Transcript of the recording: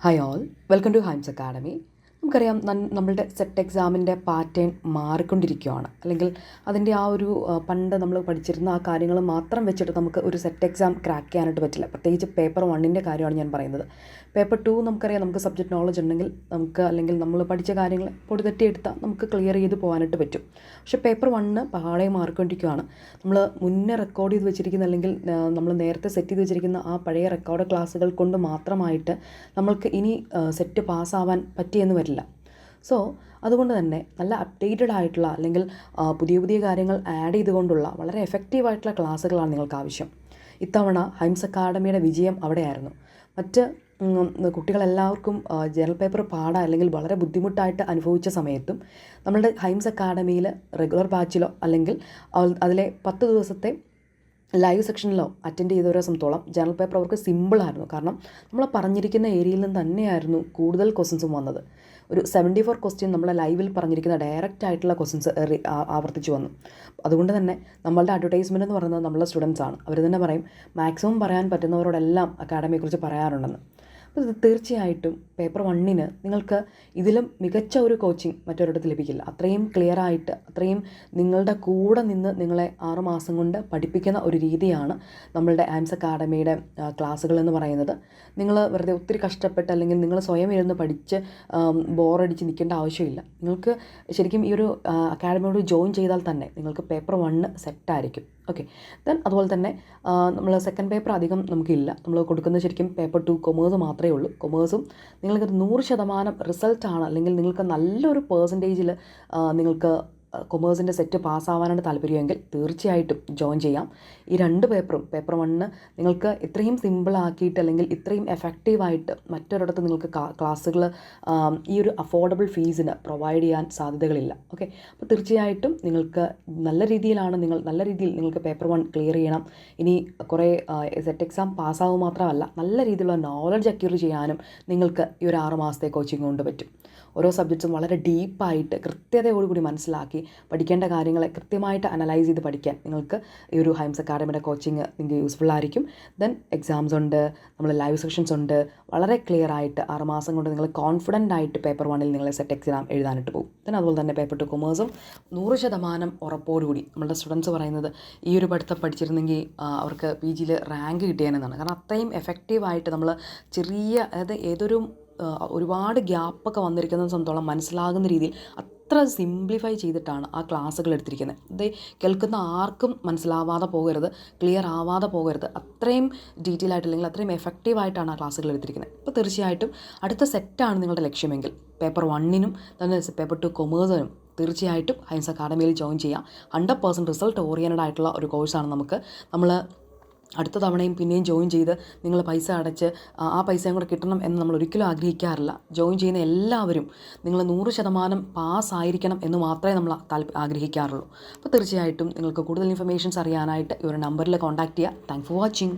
Hi all, welcome to Hymes academy. നമുക്കറിയാം നമ്മളുടെ set എക്സാമിൻ്റെ പാറ്റേൺ മാറിക്കൊണ്ടിരിക്കുകയാണ്. അല്ലെങ്കിൽ അതിൻ്റെ ആ ഒരു പണ്ട് നമ്മൾ പഠിച്ചിരുന്ന ആ കാര്യങ്ങൾ മാത്രം വെച്ചിട്ട് നമുക്ക് ഒരു സെറ്റ് എക്സാം ക്രാക്ക് ചെയ്യാനായിട്ട് പറ്റില്ല. പ്രത്യേകിച്ച് പേപ്പർ 1ൻ്റെ കാര്യമാണ് ഞാൻ പറയുന്നത്. പേപ്പർ 2 നമുക്കറിയാം, നമുക്ക് സബ്ജക്റ്റ് നോളജ് ഉണ്ടെങ്കിൽ നമുക്ക്, അല്ലെങ്കിൽ നമ്മൾ പഠിച്ച കാര്യങ്ങൾ പൊടി തട്ടിയെടുത്താൽ നമുക്ക് ക്ലിയർ ചെയ്ത് പോകാനായിട്ട് പറ്റും. പക്ഷേ പേപ്പർ 1 പാടെ മാറിക്കൊണ്ടിരിക്കുകയാണ്. നമ്മൾ മുന്നേ റെക്കോർഡ് ചെയ്ത് വെച്ചിരിക്കുന്ന, അല്ലെങ്കിൽ നമ്മൾ നേരത്തെ സെറ്റ് ചെയ്ത് വെച്ചിരിക്കുന്ന ആ പഴയ റെക്കോർഡ് ക്ലാസ്സുകൾ കൊണ്ട് മാത്രമായിട്ട് നമ്മൾക്ക് ഇനി സെറ്റ് പാസ്സാവാൻ പറ്റിയെന്ന് വരില്ല. സോ അതുകൊണ്ട് തന്നെ നല്ല അപ്ഡേറ്റഡ് ആയിട്ടുള്ള, അല്ലെങ്കിൽ പുതിയ പുതിയ കാര്യങ്ങൾ ആഡ് ചെയ്തുകൊണ്ടുള്ള വളരെ എഫക്റ്റീവായിട്ടുള്ള ക്ലാസ്സുകളാണ് നിങ്ങൾക്ക് ആവശ്യം. ഇത്തവണ ഹൈംസ് അക്കാഡമിയുടെ വിജയം അവിടെയായിരുന്നു. മറ്റ് കുട്ടികളെല്ലാവർക്കും ജനറൽ പേപ്പർ പാടാൻ, അല്ലെങ്കിൽ വളരെ ബുദ്ധിമുട്ടായിട്ട് അനുഭവിച്ച സമയത്തും നമ്മളുടെ ഹൈംസ് അക്കാഡമിയിൽ റെഗുലർ ബാച്ചിലോ അല്ലെങ്കിൽ അതിലെ 10 ദിവസത്തെ ലൈവ് സെക്ഷനിലോ അറ്റൻഡ് ചെയ്തവരെ സംബന്ധിച്ചോളം ജനറൽ പേപ്പർ അവർക്ക് സിമ്പിളായിരുന്നു. കാരണം നമ്മൾ പറഞ്ഞിരിക്കുന്ന ഏരിയയിൽ നിന്ന് തന്നെയായിരുന്നു കൂടുതൽ ക്വസ്റ്റ്യൻസും വന്നത്. ഒരു 74 ക്വസ്റ്റ്യൻ നമ്മളെ ലൈവിൽ പറഞ്ഞിരിക്കുന്ന ഡയറക്റ്റ് ആയിട്ടുള്ള ക്വസ്റ്റ്യൻസ് ആവർത്തിച്ച് വന്നു. അതുകൊണ്ട് തന്നെ നമ്മളുടെ അഡ്വർടൈസ്മെൻറ്റ് എന്ന് പറയുന്നത് നമ്മളുടെ സ്റ്റുഡൻസ് ആണ്. അവർ തന്നെ പറയും, മാക്സിമം പറയാൻ പറ്റുന്നവരോടെല്ലാം അക്കാഡമിയെക്കുറിച്ച് പറയാറുണ്ടെന്ന്. അപ്പോൾ ഇത് തീർച്ചയായിട്ടും പേപ്പർ 1 നിങ്ങൾക്ക് ഇതിലും മികച്ച ഒരു കോച്ചിങ് മറ്റൊരിടത്ത് ലഭിക്കില്ല. അത്രയും ക്ലിയർ ആയിട്ട്, അത്രയും നിങ്ങളുടെ കൂടെ നിന്ന് നിങ്ങളെ 6 മാസം കൊണ്ട് പഠിപ്പിക്കുന്ന ഒരു രീതിയാണ് നമ്മളുടെ ഹൈംസ് അക്കാഡമിയുടെ ക്ലാസ്സുകൾ എന്ന് പറയുന്നത്. നിങ്ങൾ വെറുതെ ഒത്തിരി കഷ്ടപ്പെട്ട്, അല്ലെങ്കിൽ നിങ്ങൾ സ്വയം ഇരുന്ന് പഠിച്ച് ബോറടിച്ച് നിൽക്കേണ്ട ആവശ്യമില്ല. നിങ്ങൾക്ക് ശരിക്കും ഈ ഒരു അക്കാഡമിയോട് ജോയിൻ ചെയ്താൽ തന്നെ നിങ്ങൾക്ക് പേപ്പർ 1 സെറ്റായിരിക്കും. ഓക്കെ, ദെൻ അതുപോലെ തന്നെ നമ്മൾ സെക്കൻഡ് പേപ്പർ അധികം നമുക്കില്ല. നമ്മൾ കൊടുക്കുന്നത് ശരിക്കും പേപ്പർ 2 കൊമേഴ്സ് മാത്രമേ ഉള്ളൂ. കൊമേഴ്സും നിങ്ങൾക്ക് 100% റിസൾട്ടാണ്, അല്ലെങ്കിൽ നിങ്ങൾക്ക് നല്ലൊരു പേഴ്സൻറ്റേജിൽ നിങ്ങൾക്ക് കൊമേഴ്സിൻ്റെ സെറ്റ് പാസ്സാവാനാണ് താല്പര്യമെങ്കിൽ തീർച്ചയായിട്ടും ജോയിൻ ചെയ്യാം. ഈ 2 പേപ്പറും, പേപ്പർ 1 നിങ്ങൾക്ക് ഇത്രയും സിമ്പിളാക്കിയിട്ട്, അല്ലെങ്കിൽ ഇത്രയും എഫക്റ്റീവായിട്ട് മറ്റൊരിടത്ത് നിങ്ങൾക്ക് ക്ലാസ്സുകൾ ഈ ഒരു അഫോർഡബിൾ ഫീസിന് പ്രൊവൈഡ് ചെയ്യാൻ സാധ്യതകളില്ല. ഓക്കെ, അപ്പോൾ തീർച്ചയായിട്ടും നിങ്ങൾക്ക് നല്ല രീതിയിൽ നിങ്ങൾക്ക് പേപ്പർ 1 ക്ലിയർ ചെയ്യണം. ഇനി കുറേ സെറ്റ് എക്സാം പാസ്സാവുക മാത്രമല്ല, നല്ല രീതിയിലുള്ള നോളജ് അക്യൂർ ചെയ്യാനും നിങ്ങൾക്ക് ഈ ഒരു 6 മാസത്തെ കോച്ചിങ് കൊണ്ട് പറ്റും. ഓരോ സബ്ജക്ട്സും വളരെ ഡീപ്പായിട്ട് കൃത്യതയോടുകൂടി മനസ്സിലാക്കി പഠിക്കേണ്ട കാര്യങ്ങളെ കൃത്യമായിട്ട് അനലൈസ് ചെയ്ത് പഠിക്കാൻ നിങ്ങൾക്ക് ഈ ഒരു ഹൈംസ് അക്കാഡമിയുടെ കോച്ചിങ് നിങ്ങൾക്ക് യൂസ്ഫുൾ ആയിരിക്കും. ദെൻ എക്സാംസ് ഉണ്ട്, നമ്മൾ ലൈവ് സെഷൻസ് ഉണ്ട്. വളരെ ക്ലിയർ ആയിട്ട് 6 മാസം കൊണ്ട് നിങ്ങൾ കോൺഫിഡൻ്റ് ആയിട്ട് പേപ്പർ 1 നിങ്ങൾ സെറ്റ് എക്സാം എഴുതാനായിട്ട് പോകും. ദെൻ അതുപോലെ തന്നെ പേപ്പർ 2 കൊമേഴ്സും 100% ഉറപ്പോടുകൂടി നമ്മളുടെ സ്റ്റുഡൻസ് പറയുന്നത് ഈ ഒരു പഠിത്തം പഠിച്ചിരുന്നെങ്കിൽ അവർക്ക് PGയിൽ റാങ്ക് കിട്ടിയേനെന്നാണ്. കാരണം അത്രയും എഫക്റ്റീവായിട്ട് നമ്മൾ ചെറിയ, അതായത് ഏതൊരു ഒരുപാട് ഗ്യാപ്പൊക്കെ വന്നിരിക്കുന്നത് സംബന്ധിച്ചോളം മനസ്സിലാകുന്ന രീതിയിൽ അത്ര സിംപ്ലിഫൈ ചെയ്തിട്ടാണ് ആ ക്ലാസ്സുകൾ എടുത്തിരിക്കുന്നത്. ഇത് കേൾക്കുന്ന ആർക്കും മനസ്സിലാവാതെ പോകരുത്, ക്ലിയർ ആവാതെ പോകരുത്. അത്രയും ഡീറ്റെയിൽ ആയിട്ട്, അല്ലെങ്കിൽ അത്രയും എഫക്റ്റീവായിട്ടാണ് ആ ക്ലാസ്സുകൾ എടുത്തിരിക്കുന്നത്. അപ്പോൾ തീർച്ചയായിട്ടും അടുത്ത സെറ്റാണ് നിങ്ങളുടെ ലക്ഷ്യമെങ്കിൽ പേപ്പർ 1 തന്നെ പേപ്പർ 2 കൊമേഴ്സിനും തീർച്ചയായിട്ടും ഹൈംസ് അക്കാഡമിയിൽ ജോയിൻ ചെയ്യാം. 100% റിസൾട്ട് ഓറിയൻറ്റഡ് ആയിട്ടുള്ള ഒരു കോഴ്സാണ്. നമ്മൾ അടുത്ത തവണയും പിന്നെയും ജോയിൻ ചെയ്ത് നിങ്ങൾ പൈസ അടച്ച് ആ പൈസയും കൂടെ കിട്ടണം എന്ന് നമ്മൾ ഒരിക്കലും ആഗ്രഹിക്കാറില്ല. ജോയിൻ ചെയ്യുന്ന എല്ലാവരും നിങ്ങൾ 100% പാസ്സായിരിക്കണം എന്ന് മാത്രമേ നമ്മൾ ആഗ്രഹിക്കാറുള്ളൂ. അപ്പോൾ തീർച്ചയായിട്ടും നിങ്ങൾക്ക് കൂടുതൽ ഇൻഫർമേഷൻസ് അറിയാനായിട്ട് ഈ ഒരു നമ്പറിൽ കോൺടാക്റ്റ് ചെയ്യുക. Thanks for watching.